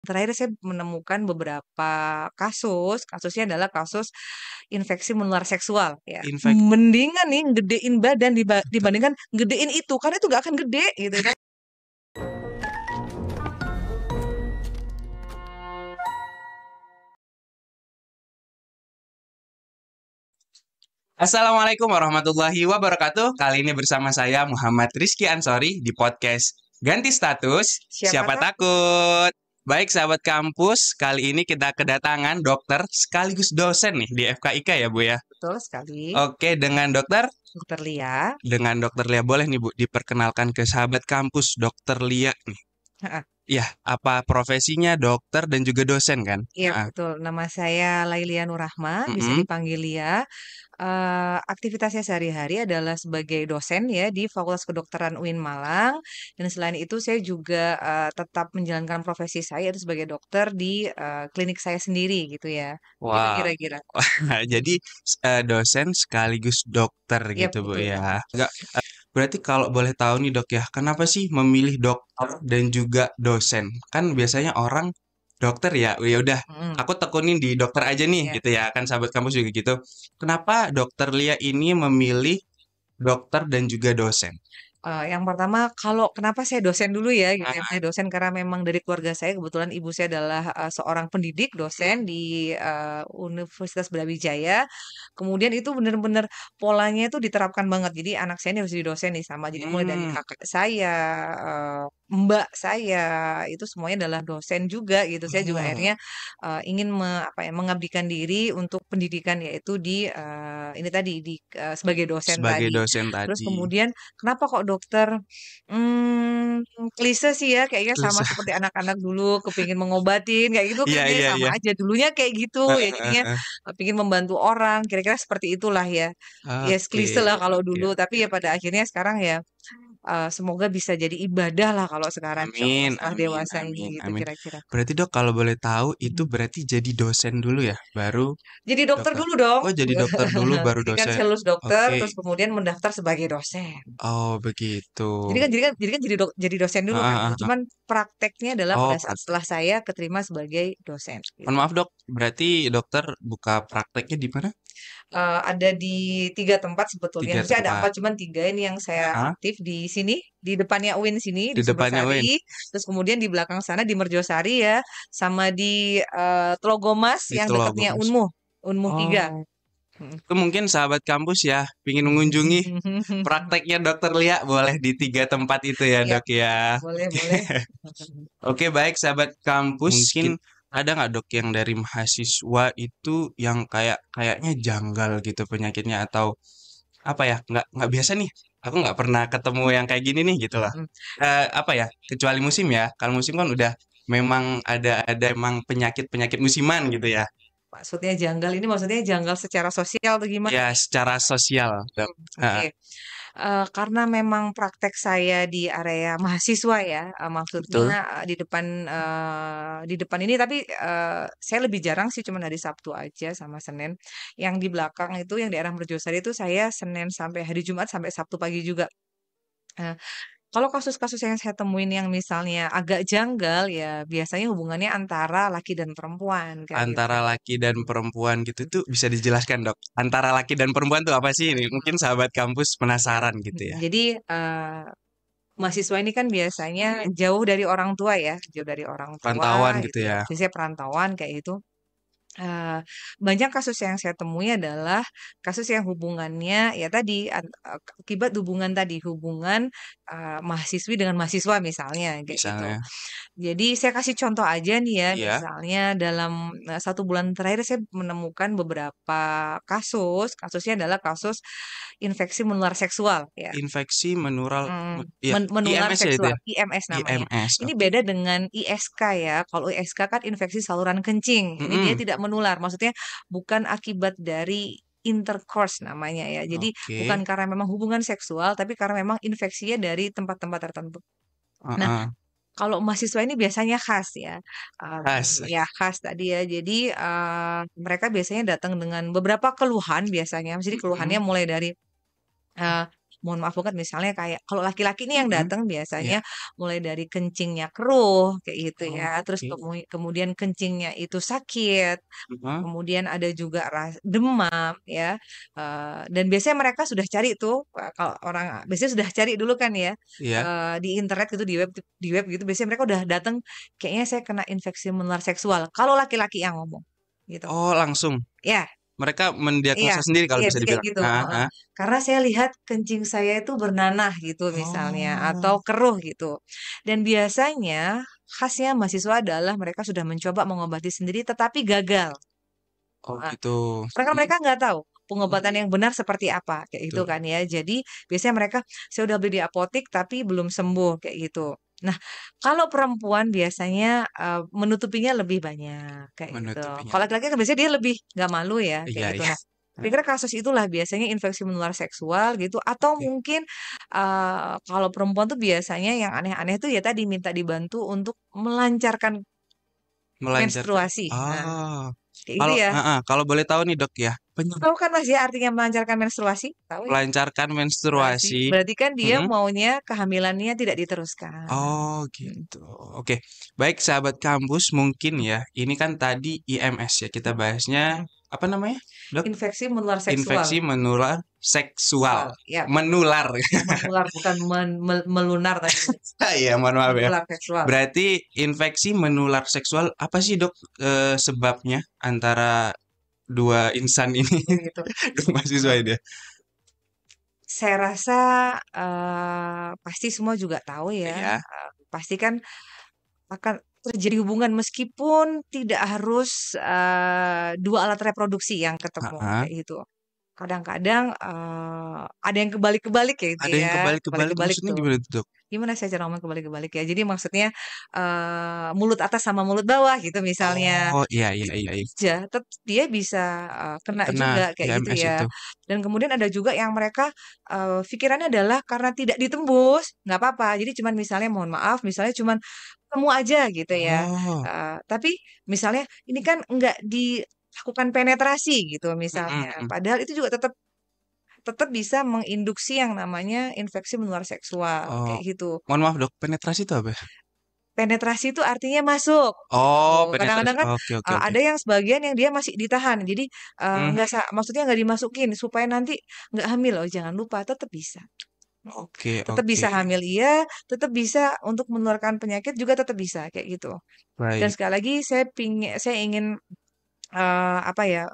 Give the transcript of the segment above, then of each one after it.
Terakhir saya menemukan beberapa kasusnya adalah kasus infeksi menular seksual ya. Infek Mendingan nih gedein badan dibandingkan gedein itu, karena itu nggak akan gede gitu kan. Assalamualaikum warahmatullahi wabarakatuh. Kali ini bersama saya Muhammad Rizky Ansori di podcast Ganti Status. Siapa Siapa takut? Baik sahabat kampus, kali ini kita kedatangan dokter sekaligus dosen nih di FKIK ya Bu ya. Betul sekali, Oke, dengan dokter Dokter Lia. Lia boleh nih Bu diperkenalkan ke sahabat kampus dokter Lia nih. Heeh. Iya, apa profesinya dokter dan juga dosen kan? Iya Ah, betul, nama saya Lailia Nurrahma, bisa mm-mm. dipanggil Lia. Aktivitasnya sehari-hari adalah sebagai dosen ya di Fakultas Kedokteran UIN Malang, dan selain itu saya juga tetap menjalankan profesi saya itu sebagai dokter di klinik saya sendiri gitu ya. Gitu Wah, kira-kira. jadi dosen sekaligus dokter Iya gitu Bu betul ya. banget. Enggak, berarti kalau boleh tahu nih Dok ya, kenapa sih memilih dokter dan juga dosen? Kan biasanya orang dokter ya, ya udah Mm, aku tekunin di dokter aja nih ya. gitu ya. Kan sahabat kampus juga gitu. Kenapa dokter Lia ini memilih dokter dan juga dosen? Yang pertama, kalau kenapa saya dosen dulu ya, gitu ya. Ah, Saya dosen karena memang dari keluarga saya kebetulan ibu saya adalah seorang pendidik dosen di Universitas Brawijaya. Kemudian itu benar-benar polanya itu diterapkan banget. Jadi anak saya ini harus jadi dosen nih sama. Jadi mulai dari hmm, kakak saya, mbak saya, itu semuanya adalah dosen juga gitu. Saya juga oh, akhirnya ingin mengabdikan diri untuk pendidikan yaitu di ini tadi sebagai dosen sebagai tadi. dosen Terus tadi. kemudian kenapa kok dokter? Klise sih ya, kayaknya sama Terus, seperti anak-anak dulu kepingin mengobatin, kayak gitu kan iya ya, iya sama iya. aja. Dulunya kayak gitu, ya jadinya pengen membantu orang, kira-kira seperti itulah ya. Ya Oke, klise lah kalau oke, dulu, oke, tapi ya oke. pada akhirnya sekarang ya semoga bisa jadi ibadah lah kalau sekarang insya Allah Amin, setelah amin, dewasa amin, ini gitu amin. kira-kira. Berarti Dok kalau boleh tahu itu Mhm. berarti jadi dosen dulu ya, baru Jadi dokter dokter. dulu dong. Oh jadi dokter dulu baru Jadi kan dosen. saya lulus dokter, Oke. terus kemudian mendaftar sebagai dosen. Oh begitu. Jadi kan jadi dosen dulu kan Ah, tuh. ah, ah. Cuman prakteknya adalah Oh pada saat setelah saya keterima sebagai dosen mohon gitu. maaf Dok, berarti dokter buka prakteknya di mana? Ada di 3 tempat sebetulnya. Tiga Harusnya ada tempat. 4, cuman 3 ini yang saya Ah, aktif di sini, di depannya UIN sini, di di depannya Win. Sumbersari, terus kemudian di belakang sana di Merjosari ya, sama di Tlogomas Di yang dekatnya Tulungagung. Unmuh, Unmuh 3. Oh, Mhm. itu mungkin sahabat kampus ya, ingin mengunjungi prakteknya dokter Lia boleh di tiga tempat itu ya Iya, Dok ya. boleh boleh. Oke, baik sahabat kampus. Mungkin ada nggak dok yang dari mahasiswa itu yang kayaknya janggal gitu penyakitnya atau apa ya nggak biasa nih. Aku nggak pernah ketemu yang kayak gini nih gitu lah. Mhm. Apa ya kecuali musim ya. Kalau musim kan udah memang ada emang penyakit musiman gitu ya. Maksudnya janggal ini maksudnya janggal secara sosial atau gimana Ya nih? secara sosial dok. Oke. Heeh, Karena memang praktek saya di area mahasiswa ya, maksudnya, betul. di depan ini tapi, saya lebih jarang sih cuman hari Sabtu aja sama Senin. Yang di belakang itu yang daerah Merjosari itu saya Senin sampai hari Jumat sampai Sabtu pagi juga. Eee, Kalau kasus-kasus yang saya temuin yang misalnya agak janggal ya biasanya hubungannya antara laki dan perempuan kayak gitu. Antara laki dan perempuan gitu tuh bisa dijelaskan dok. Antara laki dan perempuan tuh apa sih ini? Mungkin sahabat kampus Ya, penasaran gitu ya. jadi, mahasiswa ini kan biasanya jauh dari orang tua ya, jauh dari orang Perantauan tua gitu gitu ya, ya. biasanya perantauan kayak gitu. Eee, Banyak kasus yang saya temui adalah kasus yang hubungannya ya tadi akibat hubungan tadi, hubungan, mahasiswi dengan mahasiswa misalnya kayak gitu. Misalnya, Jadi saya kasih contoh aja nih ya, iya, misalnya dalam, 1 bulan terakhir saya menemukan beberapa kasusnya adalah kasus infeksi menular seksual ya. infeksi menular, iya, Menular IMS ya itu seksual, ya? IMS namanya. IMS, Ini oke. beda dengan ISK ya, kalau ISK kan infeksi saluran kencing, ini dia Mhm, tidak menular, maksudnya bukan akibat dari intercourse namanya ya. Jadi bukan oke, karena memang hubungan seksual, tapi karena memang infeksinya dari tempat-tempat tertentu. Nah, heeh, kalau mahasiswa ini biasanya khas ya, khas, ya khas tadi ya. Jadi, mereka biasanya datang dengan beberapa keluhan biasanya, jadi keluhannya mhm, mulai dari, mohon maaf banget misalnya kayak kalau laki-laki ini yang Mhm. datang Iya. biasanya mulai dari kencingnya keruh kayak gitu Oh, ya, terus oke. kemudian kencingnya itu sakit, Heeh. kemudian ada juga demam ya, dan biasanya mereka sudah cari tuh, kalau orang biasanya sudah cari dulu kan ya, Iya. di internet gitu, di web gitu, biasanya mereka udah datang, "Kayaknya saya kena infeksi menular seksual," kalau laki-laki yang ngomong, gitu. Oh, langsung? Ya, Mereka iya, mendiagnosa sendiri kalau iya bisa bisa kayak dibilang? gitu, Heeh heeh. heeh. Karena saya lihat kencing saya itu bernanah gitu misalnya, Oh. atau keruh gitu. Dan biasanya khasnya mahasiswa adalah mereka sudah mencoba mengobati sendiri tetapi gagal. Oh, Heeh. gitu. Karena kan Mhm. mereka nggak tahu pengobatan Mhm. yang benar seperti apa, kayak gitu Betul. kan ya. Jadi biasanya mereka, "Saya udah beli di apotik tapi belum sembuh," kayak gitu. Nah, kalau perempuan biasanya, menutupinya lebih banyak, kayak gitu. Menutupinya. Kalau laki-laki kan biasanya dia lebih nggak malu ya, kayak Iya gitu. iya. Nah, kira-kira kasus itulah biasanya infeksi menular seksual gitu, atau Oke. mungkin, kalau perempuan tuh biasanya yang aneh-aneh tuh ya tadi minta dibantu untuk melancarkan Melancarkan. menstruasi. Nah, Oh. kayak gitu Kalau ya. heeh, kalau boleh tahu nih, Dok, ya, Tahu kan Mas ya artinya melancarkan menstruasi? Tahu ya? melancarkan Menstruasi. menstruasi. Berarti kan dia Mhm. maunya kehamilannya tidak diteruskan. Oh, Mhm. gitu. Oke. Baik, sahabat kampus, mungkin ya, ini kan tadi IMS ya, kita bahasnya Mhm. apa namanya, Dok? Infeksi menular seksual. Infeksi menular seksual. Seksual, ya. Menular. Menular bukan melunar tadi. Iya, mohon maaf ya. Menular seksual. Berarti infeksi menular seksual apa sih, Dok, sebabnya antara dua insan ini, Oh gitu. dua mahasiswa Heeh. ini ya? Saya rasa, pasti semua juga tahu ya, Iya. pasti kan akan terjadi hubungan meskipun tidak harus, 2 alat reproduksi yang ketemu, Heeh. kayak gitu. Kadang-kadang, ada yang kebalik-kebalik ya itu Ada yang ya, kebalik-kebalik, kebalik-kebalik maksudnya tuh. gimana tuh, Dok? Gimana saya cara ngomong kebalik-kebalik ya, jadi maksudnya, mulut atas sama mulut bawah gitu misalnya. Oh, iya iya iya iya. Ja dia bisa, kena Kena juga kayak gitu IMS ya. itu. Dan kemudian ada juga yang mereka, pikirannya adalah karena tidak ditembus, nggak apa-apa. Jadi cuman misalnya mohon maaf, misalnya cuman ketemu aja gitu ya, Oh. tapi misalnya ini kan nggak dilakukan penetrasi gitu Mhm misalnya, mhm. padahal itu juga tetap tetap bisa menginduksi yang namanya infeksi menular seksual, Oh, kayak gitu. mohon maaf, Dok, penetrasi itu apa ya? Penetrasi itu artinya masuk, gitu. Oh, Kadang-kadang penetrasi. kan, Oke oke oke. ada yang sebagian yang dia masih ditahan. Jadi, Mmm, nggak maksudnya nggak dimasukin supaya nanti nggak hamil. Oh jangan lupa tetap bisa, mhm. oke Tetap oke. bisa hamil iya, tetap bisa untuk menularkan penyakit juga tetap bisa, kayak gitu. Dan Baik. sekali lagi saya ingin, apa ya,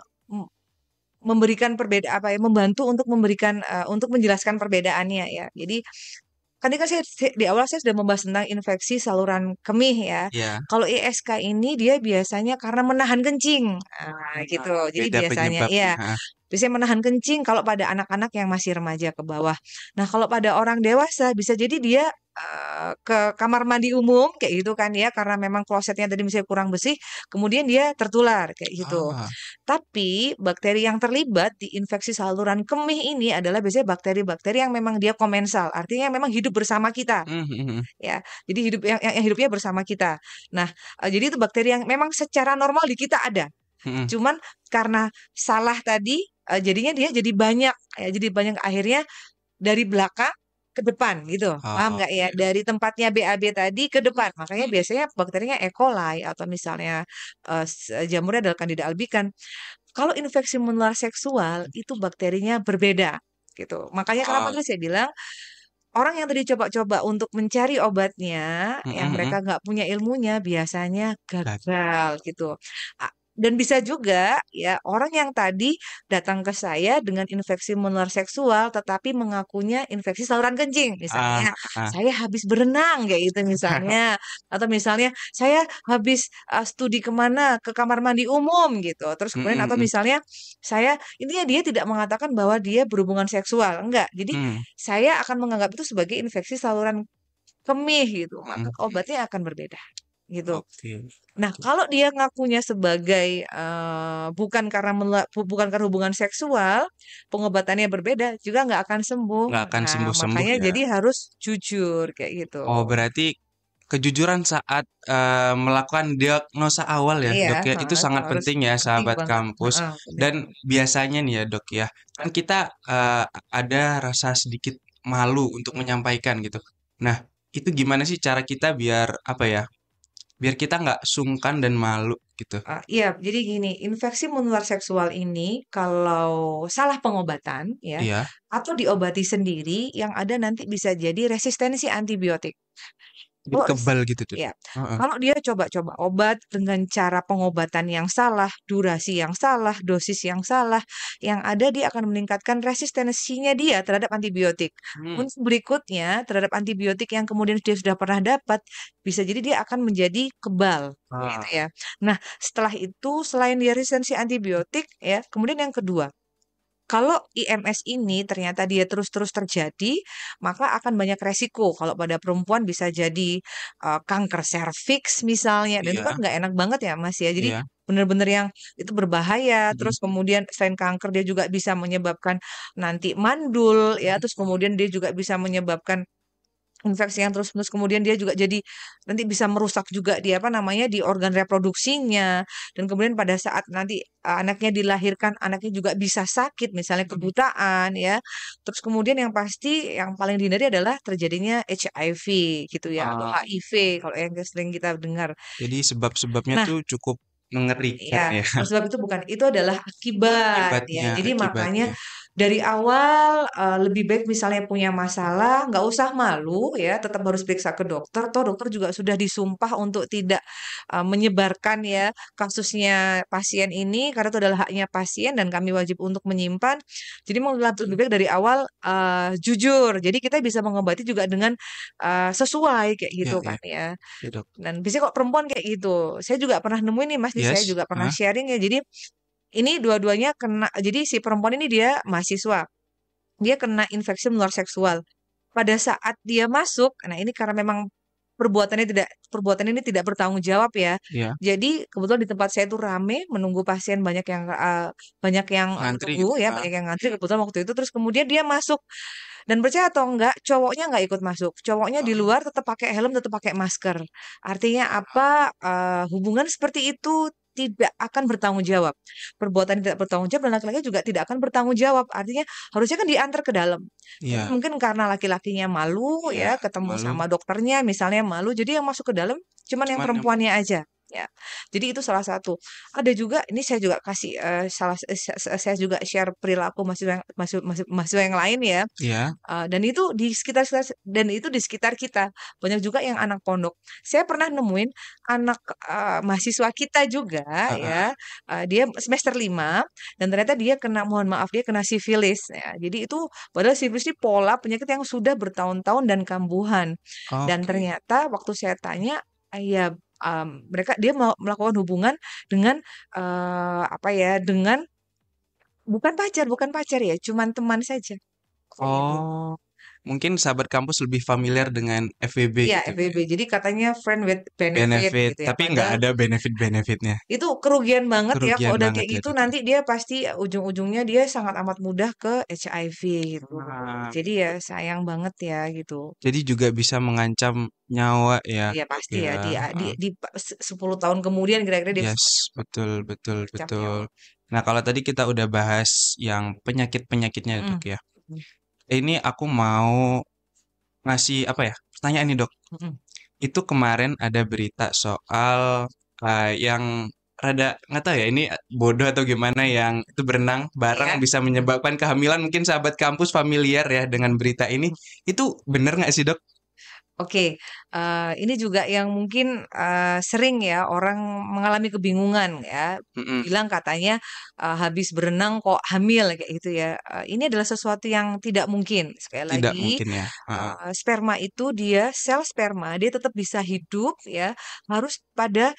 memberikan apa ya, membantu untuk memberikan, untuk menjelaskan perbedaannya ya. Jadi tadi kan di awal saya sudah membahas tentang infeksi saluran kemih ya. Iya. Kalau ISK ini dia biasanya karena menahan kencing. Nah, Ah, gitu. Jadi beda biasanya penyebabnya, iya, heeh. biasanya menahan kencing kalau pada anak-anak yang masih remaja ke bawah. Nah, kalau pada orang dewasa bisa jadi dia, ke kamar mandi umum kayak gitu kan ya, karena memang klosetnya tadi misalnya kurang bersih, kemudian dia tertular kayak gitu. Ah, Tapi bakteri yang terlibat di infeksi saluran kemih ini adalah biasanya bakteri-bakteri yang memang dia komensal, artinya memang hidup bersama kita mhm mhm mhm. ya. Jadi hidup yang hidupnya bersama kita. Nah, jadi itu bakteri yang memang secara normal di kita ada. Mhm. Cuman karena salah tadi, jadinya dia jadi banyak ya, jadi banyak akhirnya dari belakang ke depan gitu, Oh, paham nggak ya? oke. Dari tempatnya BAB tadi ke depan, makanya biasanya bakterinya E. coli atau misalnya, jamurnya adalah Candida albicans. Kalau infeksi menular seksual itu bakterinya berbeda, gitu. Makanya kenapa Oh, tadi saya bilang, orang yang tadi coba-coba untuk mencari obatnya, mhm yang mereka mhm. nggak punya ilmunya, biasanya Gat gagal gitu. Dan bisa juga ya, orang yang tadi datang ke saya dengan infeksi menular seksual, tetapi mengakunya infeksi saluran kencing. ah, Misalnya, ah. "Saya habis berenang," kayak gitu misalnya. Atau misalnya, "Saya habis, studi kemana ke kamar mandi umum," gitu. Terus Mhm kemudian atau mhm. misalnya, intinya dia tidak mengatakan bahwa dia berhubungan seksual, enggak. Jadi Mmm, saya akan menganggap itu sebagai infeksi saluran kemih gitu, maka mhm. obatnya akan berbeda, gitu. Oke Nah, oke. kalau dia ngakunya sebagai, bukan karena hubungan seksual, pengobatannya berbeda, juga nggak akan sembuh. Nggak akan Nah, sembuh-sembuh makanya ya? jadi harus jujur, kayak gitu. Oh, berarti kejujuran saat, melakukan diagnosa awal ya, Iya, Dok, ya, itu heeh, itu sangat harus penting ya, penting sahabat banget, kampus. heeh, bener. Dan biasanya nih ya, Dok, ya, kan kita, ada rasa sedikit malu untuk menyampaikan gitu. Nah, itu gimana sih cara kita biar apa ya? Biar kita nggak sungkan dan malu gitu. Iya, jadi gini, infeksi menular seksual ini kalau salah pengobatan ya, Iya, atau diobati sendiri, yang ada nanti bisa jadi resistensi antibiotik. jadi Kalau kebal gitu tuh. ya, Heeh. kalau dia coba-coba obat dengan cara pengobatan yang salah, durasi yang salah, dosis yang salah, yang ada dia akan meningkatkan resistensinya dia terhadap antibiotik. Hmm. Untuk berikutnya terhadap antibiotik yang kemudian dia sudah pernah dapat, bisa jadi dia akan menjadi kebal, gitu Ah, ya. Nah, setelah itu selain dia resistensi antibiotik ya, kemudian yang kedua, kalau IMS ini ternyata dia terus-terus terjadi, maka akan banyak resiko. Kalau pada perempuan bisa jadi kanker serviks misalnya, dan itu kan iya, nggak enak banget ya Mas ya. Jadi iya. benar-benar yang itu berbahaya. Mhm. Terus kemudian selain kanker dia juga bisa menyebabkan nanti mandul ya. Terus kemudian dia juga bisa menyebabkan infeksi yang terus-menerus, kemudian dia juga jadi nanti bisa merusak juga di apa namanya, di organ reproduksinya, dan kemudian pada saat nanti, anaknya dilahirkan, anaknya juga bisa sakit, misalnya kebutaan ya. Terus kemudian yang pasti yang paling dihindari adalah terjadinya HIV gitu ya, atau Ah, HIV kalau yang sering kita dengar. jadi sebab-sebabnya Nah, tuh cukup mengerikan ya, ya. oleh sebab itu bukan, itu adalah akibat ya. Akibatnya, Jadi makanya akibatnya. dari awal lebih baik misalnya punya masalah, nggak usah malu ya, tetap harus periksa ke dokter. Toh dokter juga sudah disumpah untuk tidak menyebarkan ya kasusnya pasien ini karena itu adalah haknya pasien dan kami wajib untuk menyimpan. Jadi mau lebih baik dari awal jujur. Jadi kita bisa mengobati juga dengan sesuai kayak Iya, gitu iya, kan ya. iya dok. Dan biasanya kok perempuan kayak gitu. Saya juga pernah nemuin nih Mas, nih saya Yes, juga pernah ah, sharing ya. Jadi ini dua-duanya kena, jadi si perempuan ini dia mahasiswa. Dia kena infeksi menular seksual. Pada saat dia masuk, nah ini karena memang perbuatan ini tidak bertanggung jawab ya. iya. Jadi kebetulan di tempat saya itu rame menunggu pasien, banyak yang Ngantri menunggu gitu. ya, Ah, banyak yang ngantri kebetulan waktu itu. Terus kemudian dia masuk, dan percaya atau enggak, cowoknya enggak ikut masuk. Cowoknya di luar tetap pakai helm, tetap pakai masker. Artinya apa? Hubungan seperti itu tidak akan bertanggung jawab. Perbuatan tidak bertanggung jawab dan laki-laki juga tidak akan bertanggung jawab. Artinya harusnya kan diantar ke dalam. Tapi iya, mungkin karena laki-lakinya malu iya. ya, ketemu Malu. sama dokternya misalnya malu, jadi yang masuk ke dalam cuman yang Cuman yang perempuannya aja. Ya, jadi itu salah satu. Ada juga, ini saya juga kasih saya juga share perilaku mahasiswa yang lain ya. iya. Dan itu di sekitar kita. Banyak juga yang anak pondok. Saya pernah nemuin anak, mahasiswa kita juga Heeh. ya, dia semester 5 dan ternyata dia kena, mohon maaf, dia kena sifilis ya. Jadi itu padahal sifilis ini pola penyakit yang sudah bertahun-tahun dan kambuhan. Dan Oke. ternyata waktu saya tanya, ya, dia mau melakukan hubungan dengan, apa ya, dengan bukan pacar ya, cuman teman saja, kayak gitu. Oh, mungkin sahabat kampus lebih familiar dengan FWB Iya, gitu FWB. ya. Jadi katanya friend with benefit Benefit, gitu ya. tapi nggak Padahal ada benefit-benefitnya. itu kerugian banget ya. Kalau Kerugian udah banget kayak ya gitu dok ya. nanti dia pasti ujung-ujungnya dia sangat amat mudah ke HIV gitu. Ah, Jadi ya sayang banget ya gitu. jadi juga bisa mengancam nyawa ya Ya dok pasti ya. ya Heeh. di 10 tahun kemudian kira-kira dia bisa Yes, betul, betul, mengancam betul. nyawa. Nah, kalau tadi kita udah bahas yang penyakit-penyakitnya dok Mm, ya. mm, Ini aku mau ngasih apa ya? Pertanyaan nih dok. mm. Itu kemarin ada berita soal yang rada nggak tahu ya ini bodoh atau gimana yang itu berenang bareng Ya. bisa menyebabkan kehamilan. Mungkin sahabat kampus familiar ya dengan berita ini. Itu bener nggak sih dok? Oke, ini juga yang mungkin, sering ya orang mengalami kebingungan ya, Mm-mm. bilang katanya, habis berenang kok hamil kayak gitu ya, ini adalah sesuatu yang tidak mungkin. Sekali Tidak lagi, mungkin ya. Heeh. sperma itu dia sel sperma dia tetap bisa hidup ya, harus pada,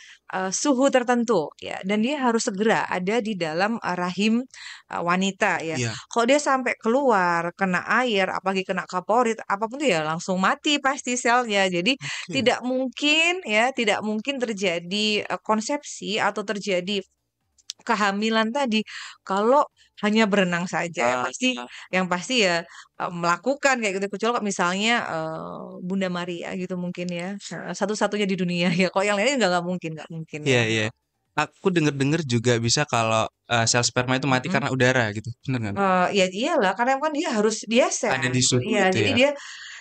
suhu tertentu ya, dan dia harus segera ada di dalam, rahim, wanita ya. Iya. Kalau dia sampai keluar, kena air, apalagi kena kaporit, apapun itu ya langsung mati pasti selnya. Jadi Oke. tidak mungkin ya, tidak mungkin terjadi konsepsi atau terjadi kehamilan tadi kalau hanya berenang saja. Ah, Yang pasti ya melakukan kayak gitu. Kecuali kalau misalnya Bunda Maria gitu mungkin ya, satu-satunya di dunia ya. Kalau yang lainnya nggak mungkin, nggak mungkin iya, ya. iya. aku denger-denger juga bisa kalau sel sperma itu mati Mm-mm. karena udara gitu. Bener nggak, Dok? Ya iyalah, karena kan dia Ada sel. di suhu Iya, itu jadi ya. dia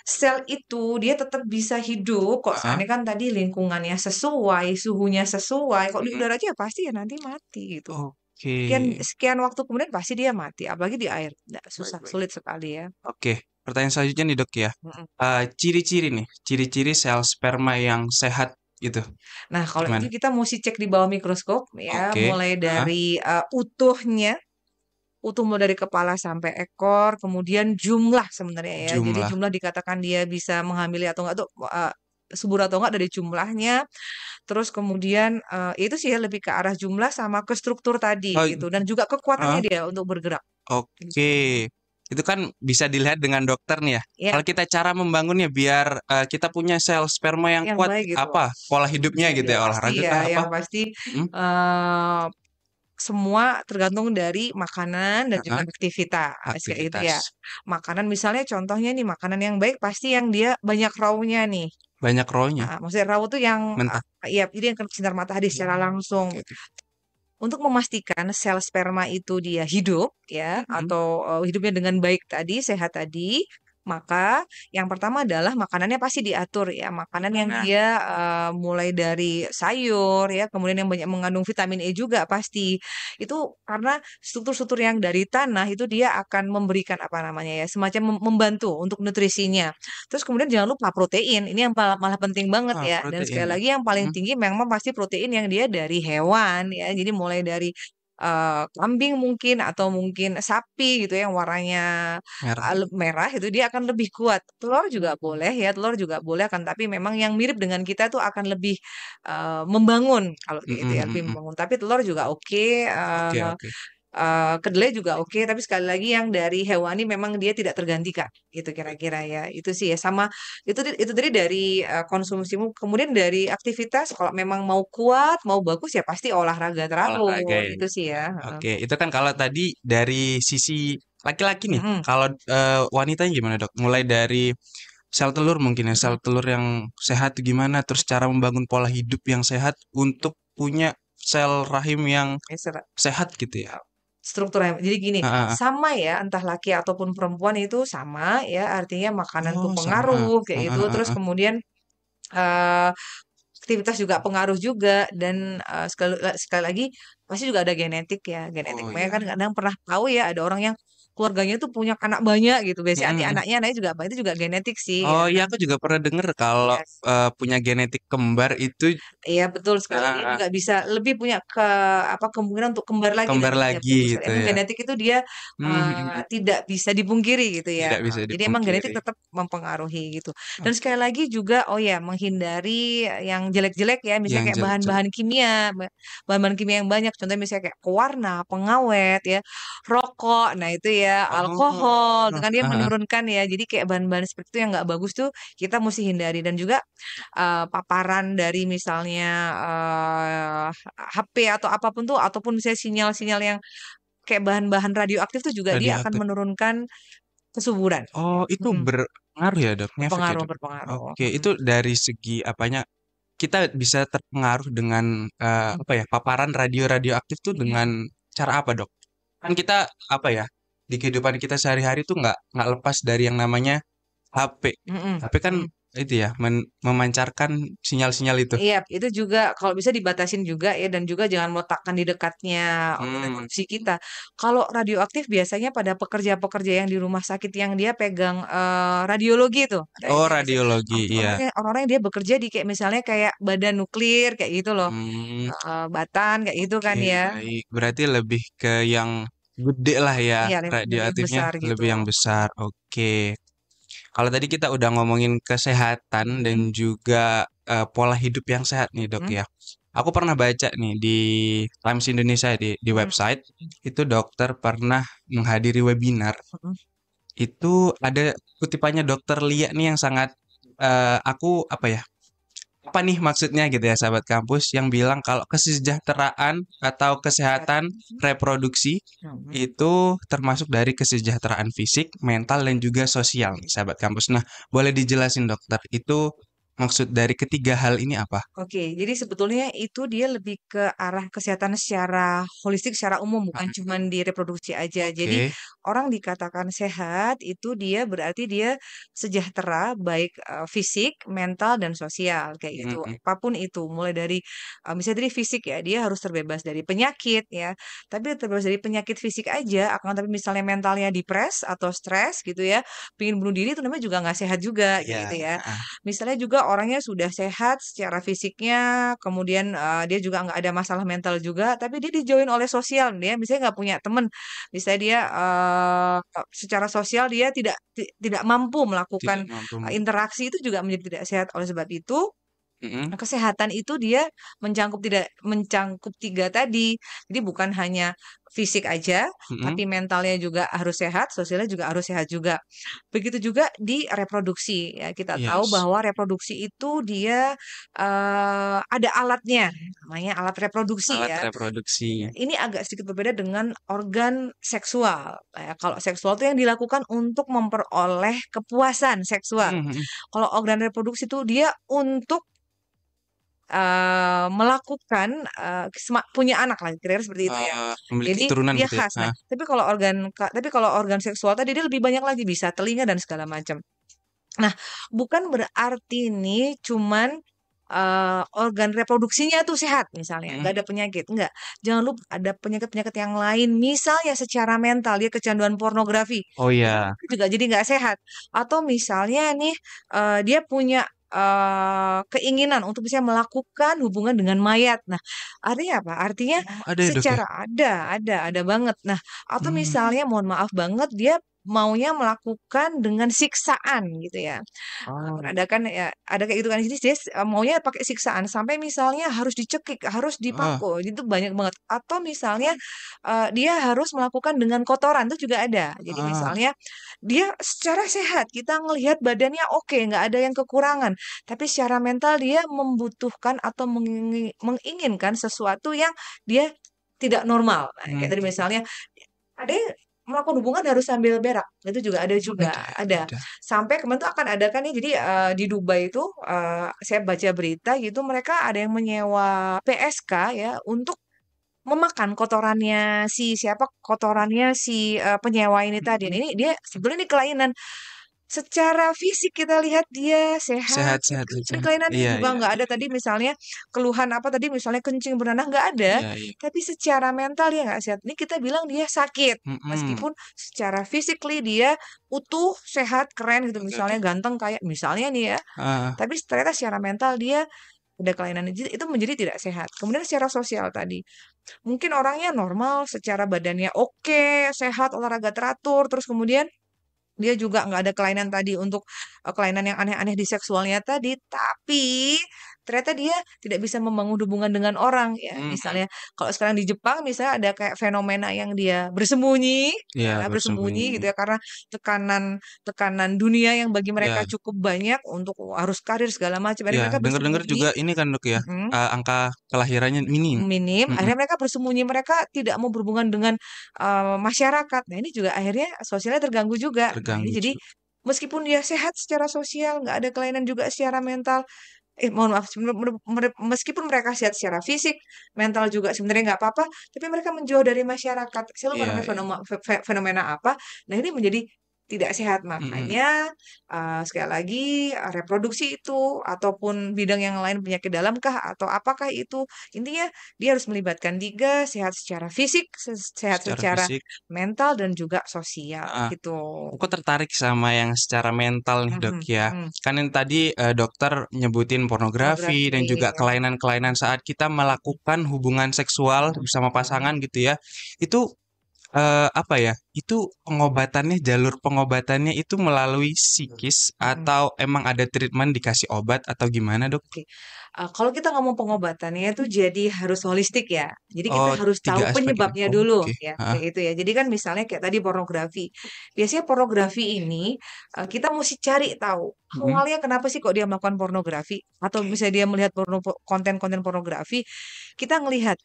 sel itu dia tetap bisa hidup kok Heeh. seandainya kan tadi lingkungannya sesuai, suhunya sesuai. Kok di Mm-mm. udara aja ya pasti ya nanti mati gitu. Oke. Sekian sekian waktu kemudian pasti dia mati, apalagi di air. Nggak, susah, Baik. sulit sekali ya. Oke, pertanyaan selanjutnya nih dok ya. Mm-mm. Ciri-ciri nih, ciri-ciri sel sperma yang sehat gitu. Nah, kalau itu Gimana? kita mesti cek di bawah mikroskop ya, Oke. mulai Heeh. dari utuhnya, utuh mulai dari kepala sampai ekor, kemudian jumlah sebenarnya ya. Jadi Jumlah. jumlah dikatakan dia bisa menghamili atau enggak tuh subur atau enggak dari jumlahnya. Terus kemudian itu sih ya lebih ke arah jumlah sama ke struktur tadi Oh, gitu dan juga kekuatannya heeh. dia untuk bergerak Oke. gitu. Itu kan bisa dilihat dengan dokter nih ya. Ya, Kalau kita cara membangunnya biar kita punya sel sperma yang yang kuat, baik gitu. apa pola hidupnya gitu Ya ya, pasti olahraga ya, kah apa? yang pasti Hmm? eh semua tergantung dari makanan dan juga Heeh. aktivitas kayak gitu ya. Aktivitas. Makanan misalnya contohnya nih makanan yang baik pasti yang dia banyak rawnya nih. Banyak rohnya. Maksudnya raw tuh yang Mentah. ya ini yang kena sinar matahari secara langsung. Oke, oke. Untuk memastikan sel sperma itu dia hidup ya Mhm. atau hidupnya dengan baik tadi, sehat tadi, maka yang pertama adalah makanannya pasti diatur ya. Makanan yang Nah, dia mulai dari sayur ya, kemudian yang banyak mengandung vitamin E juga pasti. Itu karena struktur-struktur yang dari tanah itu dia akan memberikan apa namanya ya, semacam membantu untuk nutrisinya. Terus kemudian jangan lupa protein. Ini yang malah penting banget ya. Dan sekali protein. lagi yang paling Mhm. tinggi memang pasti protein yang dia dari hewan ya. Jadi mulai dari kambing mungkin atau mungkin sapi gitu ya yang warnanya Merah. merah itu dia akan lebih kuat. Telur juga boleh ya, telur juga boleh akan tapi memang yang mirip dengan kita tuh akan lebih membangun kalau kayak Mhm, gitu ya, mhm, lebih mhm. membangun. Tapi telur juga oke, Oke, oke. kedelai juga oke, tapi sekali lagi yang dari hewani memang dia tidak tergantikan, gitu kira-kira ya. Itu sih ya, sama itu tadi dari konsumsimu. Kemudian dari aktivitas, kalau memang mau kuat, mau bagus ya pasti olahraga Olahraga teratur, ya. itu sih ya. Heeh. Oke, itu kan kalau tadi dari sisi laki-laki nih. Mm-mm. Kalau wanitanya gimana, Dok? Mulai dari sel telur mungkin ya, sel Mm-mm. telur yang sehat gimana, terus cara membangun pola hidup yang sehat untuk punya sel rahim yang Ya, sehat gitu ya. strukturnya. Jadi gini, Heeh, heeh. sama ya, entah laki ataupun perempuan itu sama ya, artinya makanan tuh Oh, sama. pengaruh kayak Heeh, gitu. heeh, Terus heeh. kemudian eh, aktivitas juga pengaruh juga dan sekali lagi pasti juga ada genetik ya, genetik. Oh Makanya iya. kan kadang pernah tahu ya ada orang yang keluarganya tuh punya anak banyak gitu. Biasanya Mhm, nanti mhm. anaknya juga apa itu juga genetik sih Oh ya. iya, aku juga pernah denger kalau Yes. punya genetik kembar itu, Iya betul sekali. heeh, Dia heeh, juga bisa lebih punya apa kemungkinan untuk kembar lagi kembar nantinya. lagi Betul sekali. gitu Emang ya. genetik itu dia Mhm, mhm, mhm. tidak bisa dipungkiri gitu ya. Tidak bisa Jadi emang genetik dipungkiri. tetap mempengaruhi gitu. Dan Oke, sekali lagi juga oh ya menghindari yang jelek-jelek ya. Misalnya yang kayak jelek-jelek. bahan-bahan kimia, bahan-bahan kimia yang banyak. Contohnya misalnya kayak pewarna, pengawet ya, rokok. Nah itu ya Oh, alkohol. Itu heeh, kan dia heeh. menurunkan ya. Jadi kayak bahan-bahan seperti itu yang nggak bagus tuh kita mesti hindari dan juga paparan dari misalnya HP atau apapun tuh ataupun misalnya sinyal-sinyal yang kayak bahan-bahan radioaktif tuh juga dia akan Radioaktif. menurunkan kesuburan. Oh, itu Mm-mm. berpengaruh ya, Dok? Ngefek ya, Berpengaruh, Dok? berpengaruh. Oke, itu dari segi apanya, kita bisa terpengaruh dengan, apa ya, paparan radioaktif tuh dengan cara apa, Dok? Kan kita, apa ya, di kehidupan kita sehari-hari tuh nggak lepas dari yang namanya HP. Mm-mm. HP kan Mm. itu ya, memancarkan sinyal-sinyal itu. Iya, itu juga kalau bisa dibatasin juga ya dan juga jangan meletakkan di dekatnya organ Hmm. reproduksi kita. Kalau radioaktif biasanya pada pekerja-pekerja yang di rumah sakit yang dia pegang radiologi itu. Nah, Oh, itu biasanya radiologi, iya. orang-orang yang dia bekerja di kayak misalnya kayak badan nuklir kayak gitu loh. Hmm. Batan kayak gitu kan Oke, ya. baik. Berarti lebih ke yang gede lah ya, Iya, yang radioaktifnya besar gitu. lebih yang besar. Oke. Kalau tadi kita udah ngomongin kesehatan dan Mm-mm. juga pola hidup yang sehat nih, Dok Mm-mm. ya. Aku pernah baca nih di Times Indonesia di Mm-mm. website, itu dokter pernah menghadiri webinar. Mm-mm. Itu ada kutipannya Dokter Lia nih yang sangat aku apa ya? Apa nih maksudnya gitu ya sahabat kampus yang bilang kalau kesejahteraan atau kesehatan reproduksi Mm-mm. itu termasuk dari kesejahteraan fisik, mental dan juga sosial nih sahabat kampus. Nah, boleh dijelasin dokter itu Maksud dari ketiga hal ini apa? Oke, jadi sebetulnya itu dia lebih ke arah kesehatan secara holistik, secara umum, bukan Mhm. cuman di reproduksi aja. Jadi Oke. orang dikatakan sehat itu dia berarti dia sejahtera, baik fisik, mental, dan sosial kayak Mhm gitu. mhm. Apapun itu, mulai dari misalnya dari fisik ya, dia harus terbebas dari penyakit ya. Tapi terbebas dari penyakit fisik aja, akan tapi misalnya mentalnya depres atau stres gitu ya, pengen bunuh diri itu namanya juga nggak sehat juga kayak Iya, gitu ya. heeh. Misalnya juga orangnya sudah sehat secara fisiknya, kemudian dia juga nggak ada masalah mental juga, tapi dia dijauhin oleh sosial, dia misalnya nggak punya teman, misalnya dia secara sosial dia tidak mampu melakukan Tidak mampu interaksi, itu juga menjadi tidak sehat. Oleh sebab itu mhm, kesehatan itu dia mencangkup 3 tadi. Jadi bukan hanya fisik aja, mhm. tapi mentalnya juga harus sehat, sosialnya juga harus sehat juga. Begitu juga di reproduksi ya, kita tahu Yes. bahwa reproduksi itu dia, ada alatnya, namanya alat reproduksi Alat ya. reproduksi. Ini agak sedikit berbeda dengan organ seksual. Kalau seksual itu yang dilakukan untuk memperoleh kepuasan seksual. Mhm mhm. Kalau organ reproduksi itu dia untuk melakukan, punya anak lah, kira-kira seperti itu ya. Memiliki Jadi keturunan dia gitu ya? khas. Nah, Heeh. tapi kalau organ seksual tadi dia lebih banyak lagi, bisa telinga dan segala macam. Nah, bukan berarti nih cuman, organ reproduksinya tuh sehat misalnya, Mhm. nggak ada penyakit, enggak. Jangan lupa ada penyakit-penyakit yang lain, misalnya secara mental dia kecanduan pornografi, Oh itu iya. juga jadi nggak sehat. Atau misalnya nih, dia punya, keinginan untuk bisa melakukan hubungan dengan mayat. Nah, artinya apa? Artinya Oh, ada ya, Dok, ya? ada banget. Nah, atau Mmm. misalnya mohon maaf banget dia maunya melakukan dengan siksaan gitu ya. Oh. Ada kan ya, ada kayak gitu kan. Jadi dia maunya pakai siksaan sampai misalnya harus dicekik, harus Heeh. dipaku, itu banyak banget. Atau misalnya, dia harus melakukan dengan kotoran, itu juga ada. Jadi Heeh. misalnya dia secara sehat, kita ngelihat badannya oke, nggak ada yang kekurangan, tapi secara mental dia membutuhkan atau menginginkan sesuatu yang dia tidak normal. Nah, kayak Mmm. tadi misalnya ada yang melakukan hubungan harus sambil berak, itu juga ada Oh, juga, ada ya? ada. Ada. Sampai kemarin tuh akan ada kan nih, jadi, di Dubai itu, saya baca berita gitu, mereka ada yang menyewa PSK ya, untuk memakan kotorannya si, penyewa ini tadi. Nah, Mhm. ini dia sebetulnya ini kelainan. Secara fisik kita lihat dia sehat, Sehat sehat ini saja. kelainannya Iya juga iya nggak iya ada iya. tadi misalnya keluhan apa tadi, misalnya kencing bernanah, nggak ada, Iya iya. tapi secara mental dia nggak sehat. Ini kita bilang dia sakit, Mhm. meskipun secara physically dia utuh, sehat, keren gitu, Oke misalnya oke. ganteng kayak misalnya nih ya, Heeh. tapi ternyata secara mental dia ada kelainan, jadi itu menjadi tidak sehat. Kemudian secara sosial tadi, mungkin orangnya normal, secara badannya oke, sehat, olahraga teratur, terus kemudian dia juga nggak ada kelainan tadi untuk, kelainan yang aneh-aneh di seksualnya tadi, tapi ternyata dia tidak bisa membangun hubungan dengan orang ya. Mhm. Misalnya kalau sekarang di Jepang misalnya ada kayak fenomena yang dia bersembunyi, Iya, ya bersembunyi bersembunyi. gitu ya, karena tekanan tekanan dunia yang bagi mereka Iya. cukup banyak untuk harus karir segala macam, akhirnya Iya, mereka dengar-dengar bersembunyi. juga ini kan, Dok, ya, Mhm. angka kelahirannya minim. Minim, Mhm. akhirnya mereka bersembunyi, mereka tidak mau berhubungan dengan, masyarakat. Nah, ini juga akhirnya sosialnya terganggu juga. Nah, ini Terganggu jadi juga. meskipun dia sehat secara sosial, nggak ada kelainan juga secara mental, mohon maaf, meskipun mereka sehat secara fisik, mental juga sebenarnya nggak apa-apa, tapi mereka menjauh dari masyarakat. Saya lupa Iya namanya iya. fenomena apa. Nah, ini menjadi tidak sehat. Mhm. Makanya, sekali lagi, reproduksi itu ataupun bidang yang lain, penyakit dalam kah atau apakah itu, intinya dia harus melibatkan 3, sehat secara fisik, sehat Secara secara fisik mental, dan juga sosial, heeh. gitu. Aku tertarik sama yang secara mental nih, Dok, Mhm ya. mhm. Kan yang tadi, dokter nyebutin pornografi dan Pornografi, juga ya. kelainan-kelainan saat kita melakukan hubungan seksual bersama pasangan gitu ya. Itu, apa ya, itu pengobatannya, jalur pengobatannya itu melalui psikis Mhm. atau emang ada treatment dikasih obat atau gimana, Dok? Oke, kalau kita ngomong pengobatannya itu jadi harus holistik ya. Jadi kita Oh, harus 3 tahu aspek ini? penyebabnya dulu Oke, ya, heeh. kayak itu ya. Jadi kan misalnya kayak tadi pornografi. Biasanya pornografi ini, kita musti cari tahu Mhm. awalnya kenapa sih kok dia melakukan pornografi, atau Oke. misalnya dia melihat konten-konten pornografi, kita ngelihat,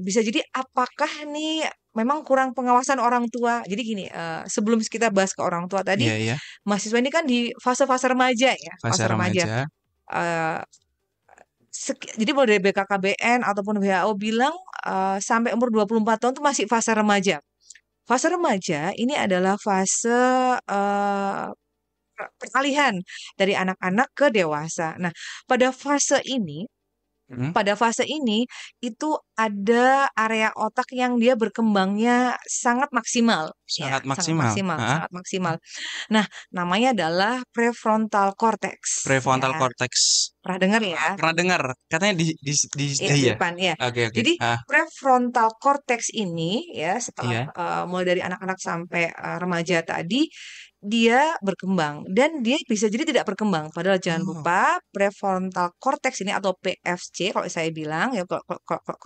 bisa jadi apakah nih memang kurang pengawasan orang tua. Jadi gini, sebelum kita bahas ke orang tua tadi, Iya iya, mahasiswa ini kan di fase-fase remaja ya, fase fase remaja. remaja. eh, jadi mulai dari BKKBN ataupun WHO bilang sampai umur 24 tahun itu masih fase remaja. Fase remaja ini adalah fase eh, peralihan dari anak-anak ke dewasa. Nah, pada fase ini Hmm, pada fase ini itu ada area otak yang dia berkembangnya sangat maksimal, ya, sangat maksimal. Ah, sangat maksimal. Nah, namanya adalah prefrontal cortex, prefrontal ya. cortex. Pernah dengar ya? Pernah dengar? Katanya di Iya, di iya. depan, ya. Oke, oke. Jadi Ah, prefrontal cortex ini, ya, setelah iya. mulai dari anak-anak sampai remaja tadi, dia berkembang dan dia bisa jadi tidak berkembang. Padahal jangan Oh, lupa prefrontal cortex ini atau PFC kalau saya bilang, ya, kalau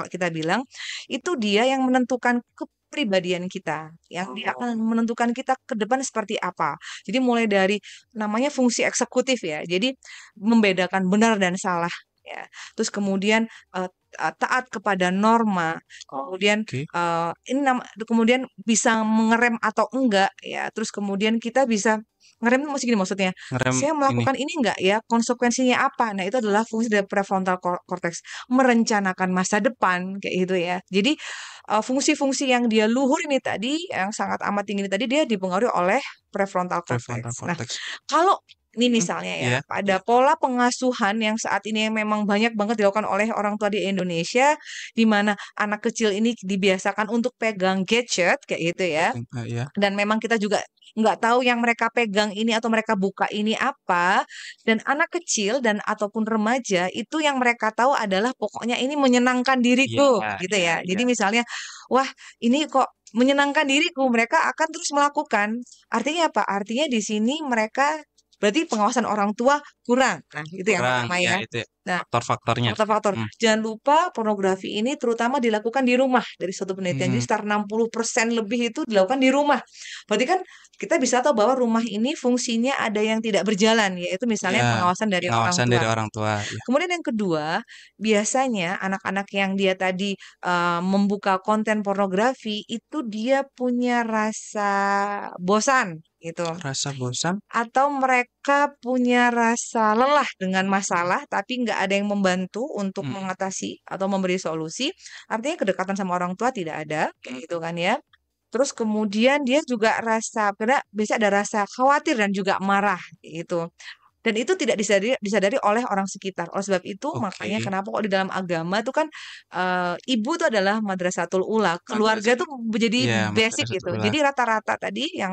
kita bilang itu dia yang menentukan kepribadian kita, yang dia akan menentukan kita ke depan seperti apa. Jadi mulai dari namanya fungsi eksekutif, ya. Jadi membedakan benar dan salah, ya. Terus kemudian eh, taat kepada norma, kemudian oke. kemudian bisa mengerem atau enggak, ya. Terus kemudian kita bisa ngerem itu masih gini maksudnya. Ngerem Saya ini. melakukan ini enggak ya? Konsekuensinya apa? Nah, itu adalah fungsi dari prefrontal cortex, merencanakan masa depan kayak gitu, ya. Jadi fungsi-fungsi yang dia luhur ini tadi, yang sangat amat tinggi ini tadi, dia dipengaruhi oleh prefrontal Prefrontal cortex. Nah, cortex. kalau ini Hmm, misalnya, ya, iya. pada pola pengasuhan yang saat ini memang banyak banget dilakukan oleh orang tua di Indonesia, di mana anak kecil ini dibiasakan untuk pegang gadget kayak gitu, ya. Pegang, iya. Dan memang kita juga nggak tahu yang mereka pegang ini atau mereka buka ini apa. Dan anak kecil dan ataupun remaja itu yang mereka tahu adalah pokoknya ini menyenangkan Iya, diriku gitu, iya, ya. iya. Jadi misalnya, wah, ini kok menyenangkan diriku, mereka akan terus melakukan. Artinya apa? Artinya di sini mereka berarti pengawasan orang tua kurang. Nah, itu yang Kurang, pertama, ya ya. itu Nah, faktor-faktornya. faktor-faktor. Hmm. Jangan lupa pornografi ini terutama dilakukan di rumah dari suatu penelitian. Jadi Hmm. sekitar 60% lebih itu dilakukan di rumah. Berarti kan kita bisa tahu bahwa rumah ini fungsinya ada yang tidak berjalan, yaitu misalnya Ya, pengawasan dari orang pengawasan tua. dari orang tua. Ya. Kemudian yang kedua, biasanya anak-anak yang dia tadi membuka konten pornografi itu dia punya rasa bosan gitu, Rasa bosan. atau mereka punya rasa lelah dengan masalah tapi nggak ada yang membantu untuk Hmm. mengatasi atau memberi solusi. Artinya kedekatan sama orang tua tidak ada kayak gitu kan, ya. Terus kemudian dia juga rasa, karena biasa ada rasa khawatir dan juga marah gitu. Dan itu tidak disadari oleh orang sekitar. Oleh sebab itu makanya Oke. kenapa kok di dalam agama itu kan ibu itu adalah madrasatul ula, keluarga Madrasah. itu menjadi Iya, basic madrasah gitu. ula. Jadi rata-rata tadi yang